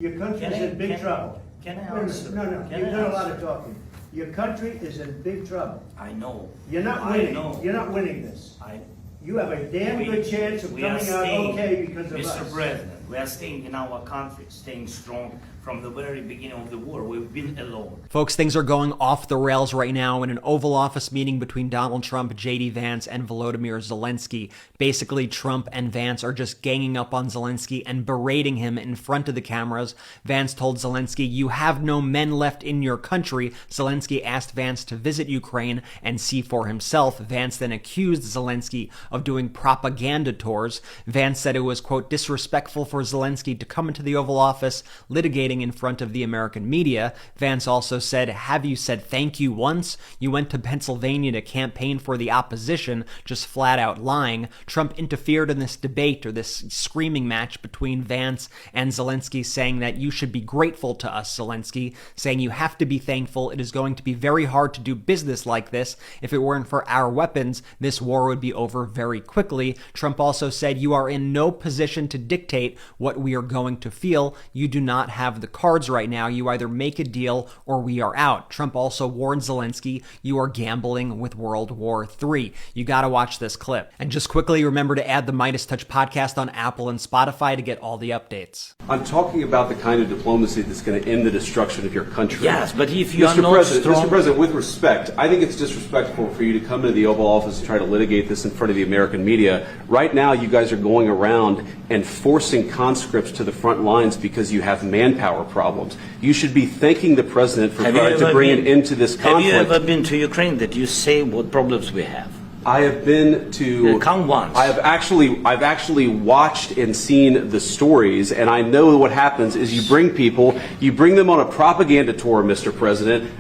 Your country is in big trouble. Can I Wait a answer? minute. No, you've done a lot of talking. Your country is in big trouble. I know. You're not I winning. know. You're not winning this. I, You have a damn good chance of we are coming out staying, okay because of Mr. us. President, we are staying in our country, staying strong from the very beginning of the war. We've been alone. Folks, things are going off the rails right now in an Oval Office meeting between Donald Trump, J.D. Vance, and Volodymyr Zelensky. Basically, Trump and Vance are just ganging up on Zelensky and berating him in front of the cameras. Vance told Zelensky, "You have no men left in your country." Zelensky asked Vance to visit Ukraine and see for himself. Vance then accused Zelensky of doing propaganda tours. Vance said it was, quote, disrespectful for Zelensky to come into the Oval Office litigating in front of the American media. Vance also said, "Have you said thank you once? You went to Pennsylvania to campaign for the opposition," just flat out lying. Trump interfered in this debate or this screaming match between Vance and Zelensky, saying that you should be grateful to us, Zelensky, saying you have to be thankful. It is going to be very hard to do business like this. If it weren't for our weapons, this war would be over very quickly. Trump also said, "You are in no position to dictate what we are going to feel. You do not have the cards right now. You either make a deal or we are out." Trump also warned Zelensky, "You are gambling with World War III." You got to watch this clip. And just quickly, remember to add the Midas Touch podcast on Apple and Spotify to get all the updates. I'm talking about the kind of diplomacy that's going to end the destruction of your country. Yes, but if you are Mr. not President, strong... Mr. President, with respect, I think it's disrespectful for you to come into the Oval Office and try to litigate this in front of the American media. Right now, you guys are going around and forcing conscripts to the front lines because you have manpower problems. You should be thanking the President for trying to bring an end to this conflict. Have you ever been to Ukraine that you say what problems we have? I have been to. Come once. I've actually watched and seen the stories, and I know what happens is you bring them on a propaganda tour, Mr. President.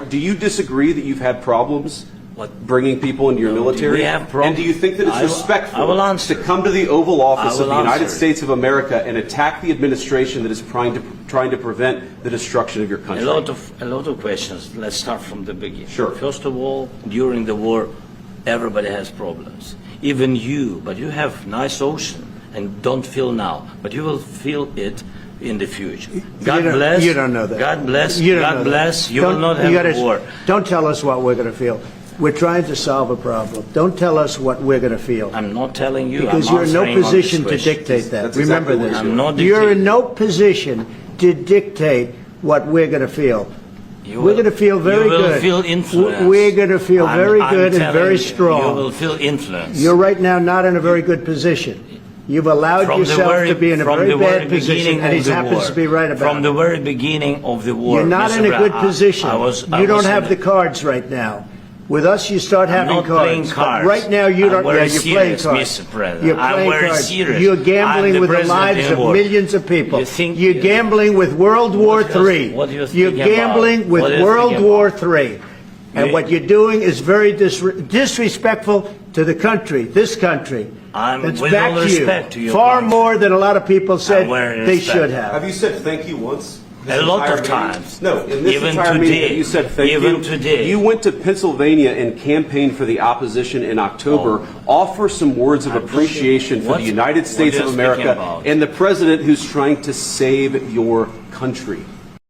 Do you disagree that you've had problems? What? Bringing people into your military? We have problems. And do you think that it's respectful to come to the Oval Office of the United States of America and attack the administration that is trying to prevent the destruction of your country? A lot of questions. Let's start from the beginning. Sure. First of all, during the war, everybody has problems. Even you, but you have nice ocean and don't feel now, but you will feel it in the future. God bless. You don't know that. God bless. You don't God know bless. That. You will not have war. Don't tell us what we're going to feel. We're trying to solve a problem. Don't tell us what we're going to feel. I'm not telling you. Because you're in no position to dictate that. That's Remember exactly this. I'm not You're in dictating. no position to dictate what we're going to feel. We're going to feel very good. You will feel influence. We're going to feel very good and very strong. You will feel influence. You're right now not in a very good position. You've allowed yourself to be in a very bad position, and he happens to be right about it. From the very beginning of the war. You're not in a good position. You don't have the cards right now. With us, you start having cards. I'm not playing cards. Right now, you don't. Yeah, you're playing cards. Mr. President. You're playing I'm very cards. serious. You're gambling with the lives of millions of people. You're gambling with World War III. You're gambling with World War III. And what you're doing is very disrespectful to the country, this country. That's back to you. Far more than a lot of people said they should have. Have you said thank you once? A lot of times. No, in this Even entire today. meeting, you said thank you. Even today. You went to Pennsylvania and campaigned for the opposition in October. Offer some words of appreciation for the United States of America and the President who's trying to save your country.